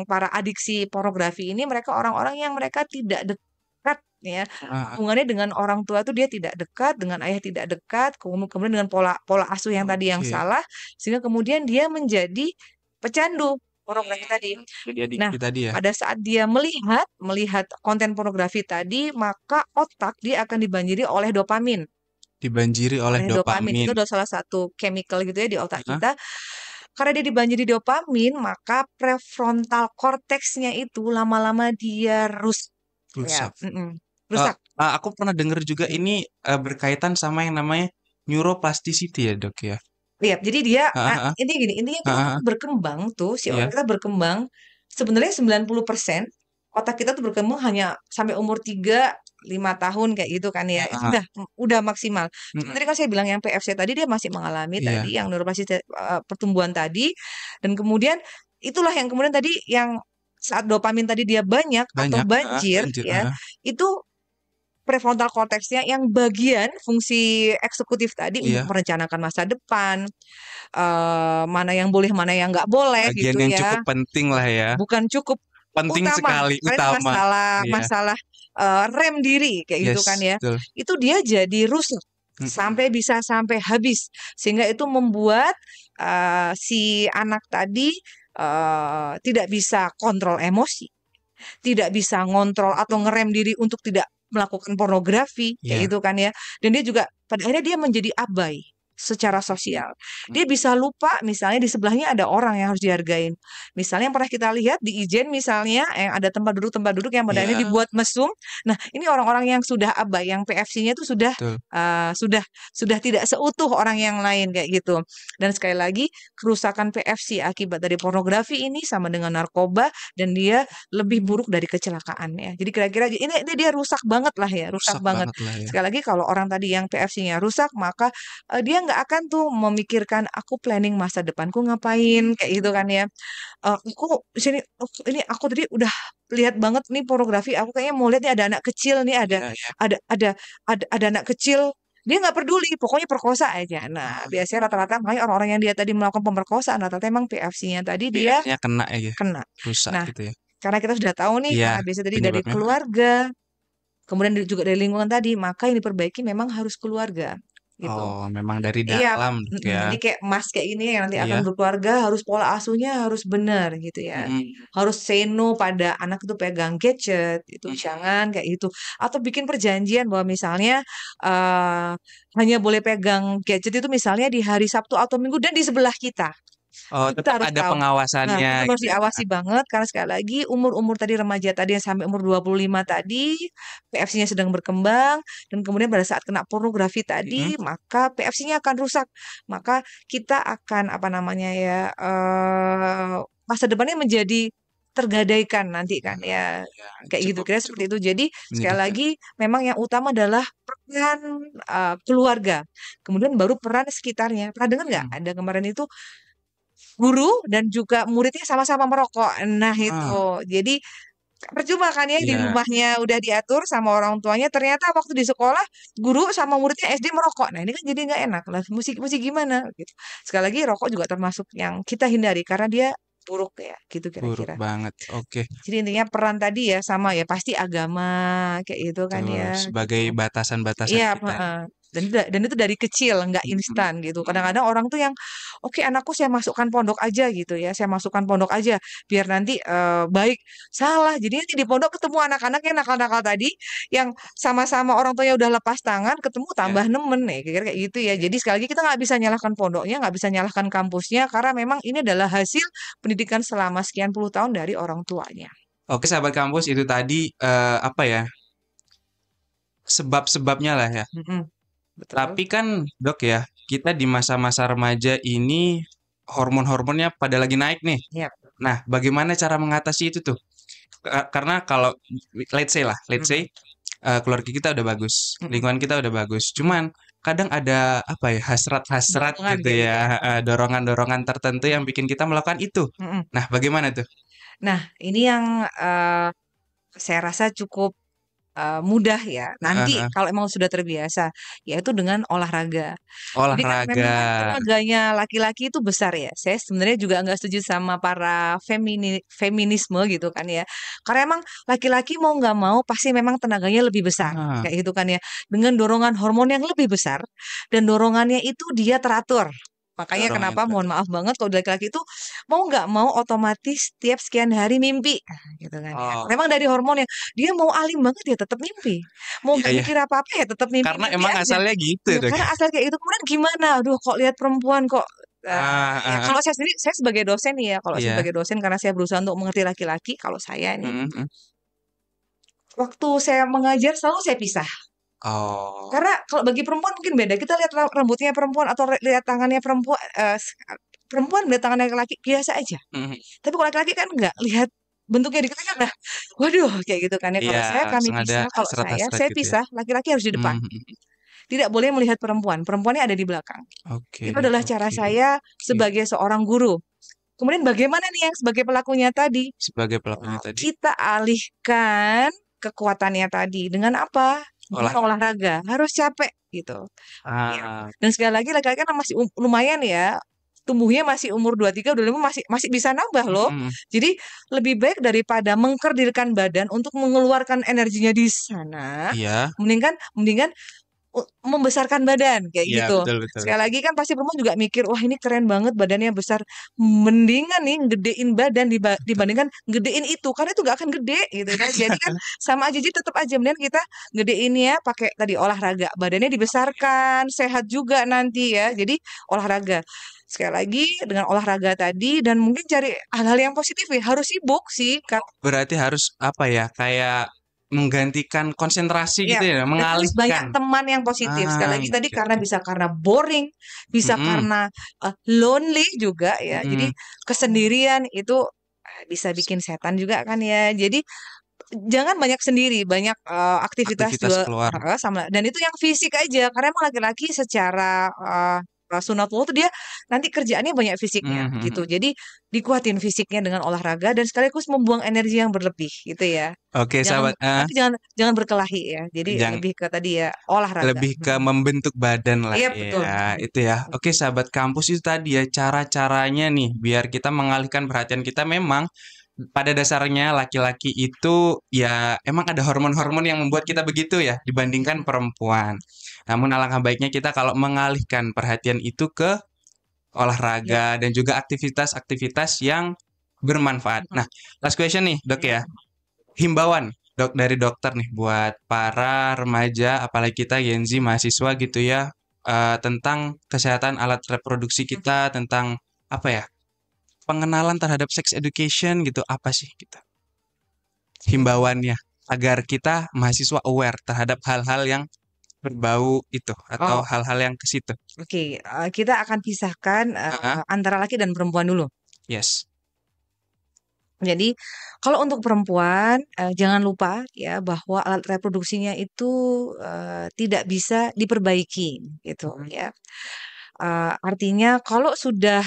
para adiksi pornografi ini mereka orang-orang yang mereka tidak dekat, ya. Ah, Hubungannya dengan orang tua itu dia tidak dekat, dengan ayah tidak dekat, kemudian dengan pola pola asuh yang tadi yang oke. salah, sehingga kemudian dia menjadi pecandu pornografi tadi. Jadi Nah, adiksi tadi ya. pada saat dia melihat melihat konten pornografi tadi, maka otak dia akan dibanjiri oleh dopamin. Dibanjiri oleh Oleh dopamin dopamin. itu adalah salah satu chemical gitu, ya, di otak Hah? kita. Karena dia dibanjiri dopamin, maka prefrontal cortexnya itu lama-lama dia rusak, ya, Rusak. Eh, rusak. aku pernah dengar juga ini berkaitan sama yang namanya neuroplasticity ya, Dok ya. Iya, jadi dia Ah, ah, intinya gini, intinya ah, kita ah, tuh ah. berkembang tuh, si otak Iya. kita berkembang sebenarnya 90% otak kita tuh berkembang hanya sampai umur 3 5 tahun kayak gitu kan, ya. Ah, Itu ah, ah. udah maksimal. Cuma Mm-mm. tadi kan saya bilang yang PFC tadi dia masih mengalami Iya. tadi yang neuroplasticity pertumbuhan tadi, dan kemudian itulah yang kemudian tadi yang saat dopamin tadi dia banyak atau Banyak. Ah, banjir, banjir. ya, Ah, ah. itu prefrontal cortexnya yang bagian fungsi eksekutif tadi untuk Iya. merencanakan masa depan, mana yang boleh, mana yang nggak boleh Bagian gitu, yang ya. cukup penting lah ya. Bukan cukup Penting utama, sekali, karena ini utama. masalah Iya. masalah rem diri kayak gitu kan, Yes, ya. betul. Itu dia jadi rusak Mm-mm. sampai bisa sampai habis, sehingga itu membuat si anak tadi tidak bisa kontrol emosi, tidak bisa ngontrol atau ngerem diri untuk tidak melakukan pornografi kayak Iya. gitu kan, ya. Dan dia juga pada akhirnya dia menjadi abai. secara sosial. Dia bisa lupa misalnya di sebelahnya ada orang yang harus dihargain. Misalnya yang pernah kita lihat di Ijen misalnya yang ada tempat duduk yang pada ini Iya, dibuat mesum. Nah, ini orang-orang yang sudah abai, yang PFC-nya itu sudah betul. uh, sudah sudah tidak seutuh orang yang lain kayak gitu. Dan sekali lagi kerusakan PFC akibat dari pornografi ini sama dengan narkoba dan dia lebih buruk dari kecelakaan ya. Jadi kira-kira ini dia rusak banget lah ya, rusak Rusak banget. banget lah ya. Sekali lagi kalau orang tadi yang PFC-nya rusak, maka dia nggak akan tuh memikirkan aku planning masa depanku ngapain kayak gitu kan ya. Aku di sini ini aku tadi udah lihat banget nih pornografi. Aku kayaknya mau lihat nih ada anak kecil nih Iya, iya. ada ada ada anak kecil. Dia nggak peduli, pokoknya perkosa aja. Nah, biasanya rata-rata makanya orang-orang yang dia tadi melakukan pemerkosaan rata-rata emang PFC-nya tadi dia PF-nya kena ya, kena. rusak Nah, gitu ya. karena kita sudah tahu nih, Iya, karena biasanya tadi dari penyebabnya. keluarga, kemudian juga dari lingkungan tadi, maka yang diperbaiki memang harus keluarga, gitu. Oh, memang dari Iya, dalam ya. jadi kayak Mas kayak ini yang nanti akan Iya. berkeluarga harus pola asuhnya harus benar gitu ya. Mm-mm. Harus say no pada anak itu pegang gadget, itu Mm-mm. jangan kayak gitu. Atau bikin perjanjian bahwa misalnya eh hanya boleh pegang gadget itu misalnya di hari Sabtu atau Minggu dan di sebelah kita. Oh, Kita tetap harus ada tahu. Nah, pengawasannya tetap harus gitu ya. diawasi banget karena sekali lagi umur-umur tadi remaja tadi yang sampai umur 25 tadi PFC-nya sedang berkembang dan kemudian pada saat kena pornografi Mm-mm. tadi maka PFC-nya akan rusak. Maka kita akan apa namanya ya masa depannya menjadi tergadaikan nanti kan ya Ya, kayak gitu cukup kira seperti cukup itu. Jadi sekali menyedihkan. lagi memang yang utama adalah peran keluarga, kemudian baru peran sekitarnya. Pernah dengar nggak? Mm. Ada kemarin itu guru dan juga muridnya sama-sama merokok. Nah, itu. Ah, Jadi percuma kan ya di iya. rumahnya udah diatur sama orang tuanya, ternyata waktu di sekolah guru sama muridnya SD merokok. Nah, ini kan jadi nggak enak lah. Musik-musik gimana gitu. Sekali lagi rokok juga termasuk yang kita hindari karena dia buruk ya, gitu Buruk kira-kira. banget. Oke. Jadi intinya peran tadi ya sama ya pasti agama kayak gitu kan Betul. ya gitu. Sebagai batasan-batasan Iya, kita. heeh. Dan itu dari kecil, nggak Mm-mm. instan gitu. Kadang-kadang orang tuh yang, oke anakku saya masukkan pondok aja gitu ya, saya masukkan pondok aja biar nanti baik. Salah, jadi nanti di pondok ketemu anak-anak yang nakal-nakal tadi, yang sama-sama orang tuanya udah lepas tangan, ketemu Ya. tambah nemen nih, kira kayak gitu ya. Jadi sekali lagi kita nggak bisa nyalahkan pondoknya, nggak bisa nyalahkan kampusnya, karena memang ini adalah hasil pendidikan selama sekian puluh tahun dari orang tuanya. Oke, sahabat kampus itu tadi apa ya? Sebab-sebabnya lah ya. Mm-mm, betul. Tapi kan, Dok ya, kita di masa-masa remaja ini hormon-hormonnya pada lagi naik nih. Ya. Nah, bagaimana cara mengatasi itu tuh? Karena kalau let's say Mm-mm, keluarga kita udah bagus, mm-mm. lingkungan kita udah bagus. Cuman kadang ada apa ya, hasrat-hasrat Dorongan gitu kayak gitu ya, ya. dorongan-dorongan tertentu yang bikin kita melakukan itu. Mm-mm. Nah, bagaimana tuh? Nah, ini yang saya rasa cukup mudah ya. Nanti Heeh, kalau emang sudah terbiasa, yaitu dengan olahraga. Jadi kan olahraga. memang kan tenaganya laki-laki itu besar ya. Saya sebenarnya juga nggak setuju sama para feminisme gitu kan ya. Karena emang laki-laki mau nggak mau pasti memang tenaganya lebih besar. Ah, Kayak gitu kan ya. Dengan dorongan hormon yang lebih besar. Dan dorongannya itu dia teratur. Makanya dorongan yang kenapa mohon teratur. maaf banget kalau laki-laki itu mau nggak mau otomatis tiap sekian hari mimpi. Nah, gitu kan ya. Oh, Memang dari hormon yang dia mau alim banget ya tetap mimpi. Mau iya nggak ya. mikir apa-apa ya tetap Karena mimpi-mimpi emang aja. asalnya gitu Ya tuh. karena asal kayak itu kemudian gimana? Aduh kok lihat perempuan kok ya Ah, kalau saya sendiri saya sebagai dosen nih ya, kalau saya iya. sebagai dosen karena saya berusaha untuk mengerti laki-laki, kalau saya nih Mm, mm. waktu saya mengajar selalu saya pisah. Oh, Karena kalau bagi perempuan mungkin beda. Kita lihat rambutnya perempuan atau lihat tangannya perempuan perempuan lihat tangannya laki-laki biasa aja. mm. Tapi kalau laki-laki kan enggak lihat bentuknya dikit aja udah waduh kayak gitu kan ya. Kalau Iya, saya kami langsung ada pisah, kalau hasrat-hasrat saya gitu ya. pisah, laki-laki harus di depan. Mm, mm. Tidak boleh melihat perempuan, perempuannya ada di belakang. Oke, Itu adalah cara oke, saya oke. sebagai seorang guru. Kemudian bagaimana nih yang sebagai pelakunya tadi? Sebagai pelakunya tadi, Kita alihkan kekuatannya tadi dengan apa? Dengan olahraga. olahraga. Harus capek gitu. Ya. Ah, Dan sekali lagi laki-laki kan masih lumayan ya. Tumbuhnya masih umur 23, 25 masih masih bisa nambah loh. mm, Jadi lebih baik daripada mengkerdilkan badan untuk mengeluarkan energinya di sana, iya. mendingan mendingan membesarkan badan kayak Iya, gitu. betul betul Sekali betul. lagi kan pasti perempuan juga mikir, wah ini keren banget badannya besar. Mendingan nih gedein badan dibandingkan gedein itu, karena itu gak akan gede gitu kan. Jadi kan sama aja, jadi tetap aja mendingan kita gedeinnya pakai tadi olahraga, badannya dibesarkan, sehat juga nanti ya. Jadi olahraga. Sekali lagi dengan olahraga tadi dan mungkin cari hal-hal yang positif ya. Harus sibuk sih, Kak. Berarti harus apa ya? Kayak menggantikan konsentrasi Ya, gitu ya, dan harus banyak mengalihkan. teman yang positif. Sekali Ah, lagi tadi oke karena oke. bisa karena boring, bisa Mm-mm, karena lonely juga ya. Jadi mm-mm. kesendirian itu bisa bikin setan juga kan ya. Jadi jangan banyak sendiri, banyak aktivitas Aktivitas juga keluar. sama. Dan itu yang fisik aja, karena emang laki-laki secara sunatullah tuh dia nanti kerjaannya banyak fisiknya gitu. Mhm. Jadi dikuatin fisiknya dengan olahraga dan sekaligus membuang energi yang berlebih gitu ya. Oke, Jangan, sahabat. tapi jangan jangan berkelahi ya. Jadi Jangan lebih ke tadi ya olahraga. lebih ke Mm-mm. membentuk badan lah Iya betul. ya, Mm-mm. itu ya. Oke, sahabat kampus itu tadi ya cara-caranya nih biar kita mengalihkan perhatian kita memang pada dasarnya laki-laki itu ya emang ada hormon-hormon yang membuat kita begitu ya dibandingkan perempuan. Namun alangkah baiknya kita kalau mengalihkan perhatian itu ke Ya. olahraga dan juga aktivitas-aktivitas yang bermanfaat. Mm-mm. Nah, last question nih, Dok Ya. ya. Himbauan dari dokter nih buat para remaja apalagi kita Gen Z mahasiswa gitu ya tentang kesehatan alat reproduksi kita tentang apa ya pengenalan terhadap sex education gitu apa sih kita Mm. himbauannya agar kita mahasiswa aware terhadap hal-hal yang berbau itu atau Oh, hal-hal yang ke situ. oke. Kita akan pisahkan Ah, antara laki dan perempuan dulu. yes. Jadi, kalau untuk perempuan, jangan lupa ya bahwa alat reproduksinya itu tidak bisa diperbaiki, gitu ya. Artinya kalau sudah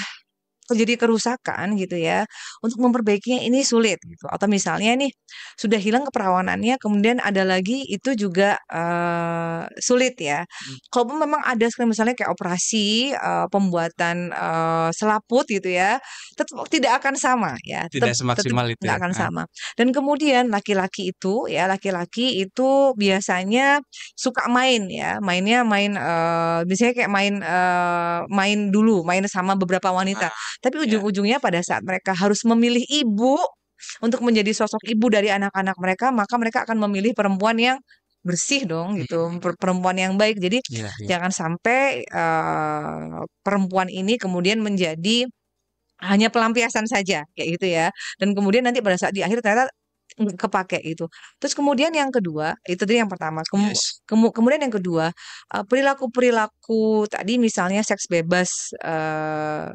terjadi kerusakan gitu ya, untuk memperbaikinya ini sulit gitu. Atau misalnya nih sudah hilang keperawanannya, kemudian ada lagi itu juga sulit ya. Kalaupun memang ada misalnya kayak operasi pembuatan selaput gitu ya, tetap tidak akan sama ya, Tidak tetap semaksimal itu nggak ya. akan sama. Dan kemudian laki-laki itu biasanya suka main ya, mainnya main biasanya kayak main dulu, main sama beberapa wanita. Tapi Ya. ujung-ujungnya pada saat mereka harus memilih ibu untuk menjadi sosok ibu dari anak-anak mereka, maka mereka akan memilih perempuan yang bersih dong gitu, perempuan yang baik. Jadi Iya, iya. jangan sampai perempuan ini kemudian menjadi hanya pelampiasan saja kayak gitu ya. Dan kemudian nanti pada saat di akhir ternyata kepake itu. Terus kemudian yang kedua, itu tadi yang pertama. Yes. Kemudian yang kedua, perilaku-perilaku tadi misalnya seks bebas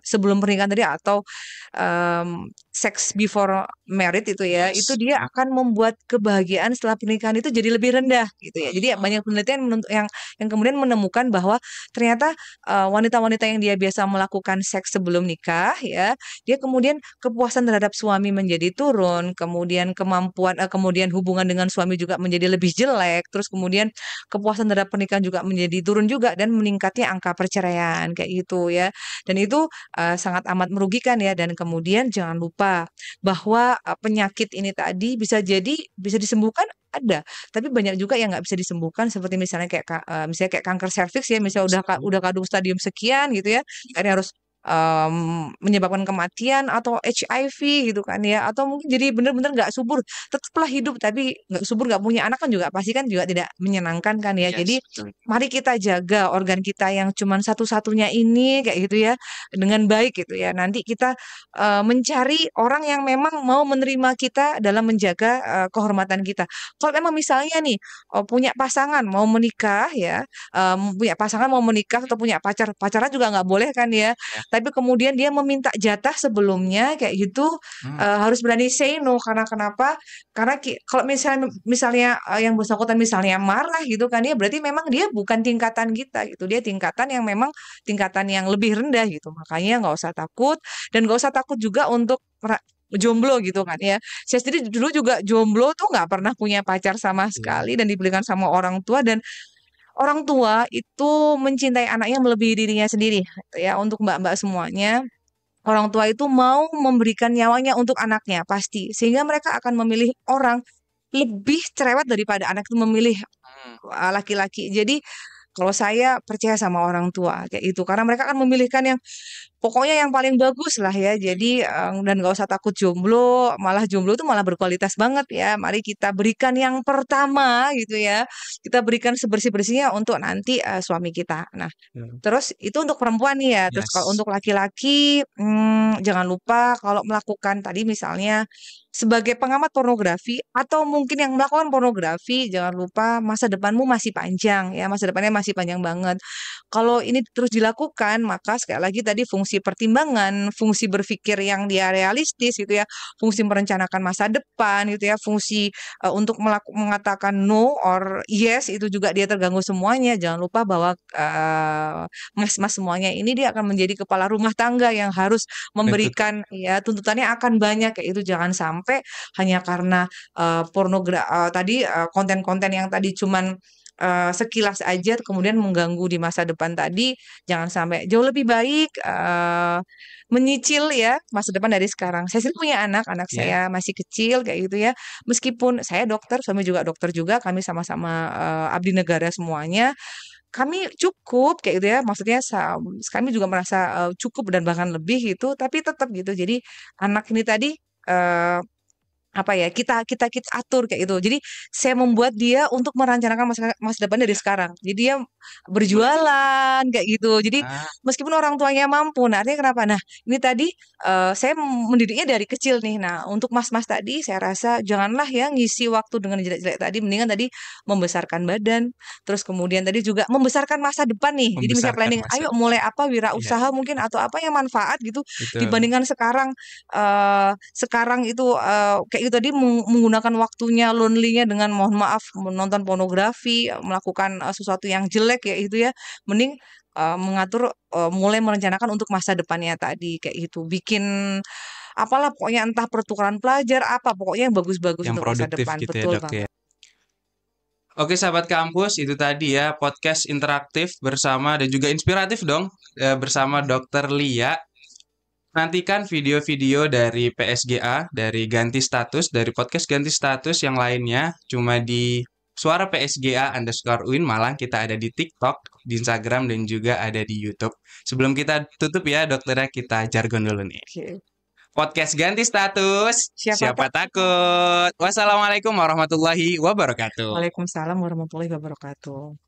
sebelum pernikahan tadi atau seks before married itu ya, itu Yes. dia akan membuat kebahagiaan setelah pernikahan itu jadi lebih rendah gitu ya. Jadi ya banyak penelitian yang kemudian menemukan bahwa ternyata wanita-wanita yang dia biasa melakukan seks sebelum nikah ya, dia kemudian kepuasan terhadap suami menjadi turun, kemudian kemudian hubungan dengan suami juga menjadi lebih jelek, terus kemudian kepuasan terhadap pernikahan juga menjadi turun juga dan meningkatnya angka perceraian kayak gitu ya. Dan itu sangat amat merugikan ya. Dan kemudian jangan lupa bahwa penyakit ini tadi bisa jadi bisa disembuhkan ada, tapi banyak juga yang nggak bisa disembuhkan seperti misalnya misalnya kayak kanker serviks ya, misalnya udah kadung stadium sekian gitu ya, akhirnya harus menyebabkan kematian atau HIV gitu kan ya, atau mungkin jadi benar-benar nggak subur, tetaplah hidup tapi nggak subur, nggak punya anak kan juga pasti kan juga tidak menyenangkan kan ya. Jadi Yes, betul. mari kita jaga organ kita yang cuman satu-satunya ini kayak gitu ya dengan baik gitu ya. Nanti kita mencari orang yang memang mau menerima kita dalam menjaga kehormatan kita. Kalau memang misalnya nih punya pasangan mau menikah ya, punya pasangan mau menikah atau punya pacaran juga nggak boleh kan ya. Ya. Tapi kemudian dia meminta jatah sebelumnya kayak gitu, Hmm. harus berani say no karena kenapa? Karena kalau misalnya misalnya yang bersangkutan misalnya marah gitu kan ya, berarti memang dia bukan tingkatan kita gitu. Dia tingkatan yang memang tingkatan yang lebih rendah gitu. Makanya nggak usah takut dan nggak usah takut juga untuk jomblo gitu kan ya. Saya sendiri dulu juga jomblo tuh nggak pernah punya pacar sama Iya. sekali dan dibelikan sama orang tua, dan orang tua itu mencintai anaknya melebihi dirinya sendiri gitu ya. Untuk mbak-mbak semuanya, orang tua itu mau memberikan nyawanya untuk anaknya pasti, sehingga mereka akan memilih orang lebih cerewet daripada anak itu memilih Hmm. laki-laki. Jadi Kalau saya percaya sama orang tua kayak itu, karena mereka akan memilihkan yang pokoknya yang paling bagus lah ya. Jadi dan nggak usah takut jomblo, malah jomblo itu malah berkualitas banget ya. Mari kita berikan yang pertama gitu ya. Kita berikan sebersih-bersihnya untuk nanti suami kita. Nah, Hmm. terus itu untuk perempuan nih ya. Terus kalau Yes. untuk laki-laki, jangan lupa kalau melakukan tadi misalnya sebagai pengamat pornografi atau mungkin yang melakukan pornografi, jangan lupa masa depanmu masih panjang ya, masa depannya masih panjang banget. Kalau ini terus dilakukan, maka sekali lagi tadi fungsi pertimbangan, fungsi berpikir yang dia realistis gitu ya, fungsi merencanakan masa depan gitu ya, fungsi untuk mengatakan no or yes itu juga dia terganggu semuanya. Jangan lupa bahwa mas-mas semuanya ini dia akan menjadi kepala rumah tangga yang harus Betul. memberikan ya tuntutannya akan banyak kayak itu. Jangan sampai hanya karena tadi konten-konten yang tadi cuman sekilas aja kemudian mengganggu di masa depan tadi. Jangan sampai, jauh lebih baik menyicil ya masa depan dari sekarang. Saya sendiri punya anak, anak Ya. saya masih kecil kayak gitu ya. Meskipun saya dokter, suami juga dokter juga, kami sama-sama abdi negara semuanya. Kami cukup kayak gitu ya, maksudnya kami juga merasa cukup dan bahkan lebih gitu, tapi tetap gitu. Jadi anak ini tadi eh, apa ya, kita atur kayak gitu. Jadi saya membuat dia untuk merencanakan masa masa depan dari sekarang. Jadi dia berjualan kayak gitu. Jadi Ah, meskipun orang tuanya mampu, nah artinya kenapa? Nah ini tadi saya mendidiknya dari kecil nih. Nah untuk mas-mas tadi saya rasa janganlah ya ngisi waktu dengan jelek-jelek tadi. Mendingan tadi membesarkan badan. Terus kemudian tadi juga membesarkan masa depan nih. Jadi misalnya membesarkan planning, masa ayo depan. mulai apa Iya, wirausaha mungkin atau apa yang manfaat gitu betul. dibandingkan sekarang itu kayak gitu tadi menggunakan waktunya lonely-nya dengan mohon maaf menonton pornografi, melakukan sesuatu yang jelek ya itu ya. Mending mengatur mulai merencanakan untuk masa depannya tadi kayak gitu. Bikin apalah pokoknya entah pertukaran pelajar apa pokoknya yang bagus-bagus Yang untuk masa produktif depan. gitu ya, Betul Dok ya. banget. Oke, sahabat kampus, itu tadi ya podcast interaktif bersama dan juga inspiratif dong bersama Dokter Lia. Nantikan video-video dari PSGA, dari Ganti Status, dari podcast Ganti Status yang lainnya. Cuma di Suara PSGA_UIN Malang kita ada di TikTok, di Instagram, dan juga ada di YouTube. Sebelum kita tutup ya dokternya, kita jargon dulu nih. Oke. Podcast Ganti Status, Siapa siapa tak? takut? Wassalamualaikum warahmatullahi wabarakatuh. Waalaikumsalam warahmatullahi wabarakatuh.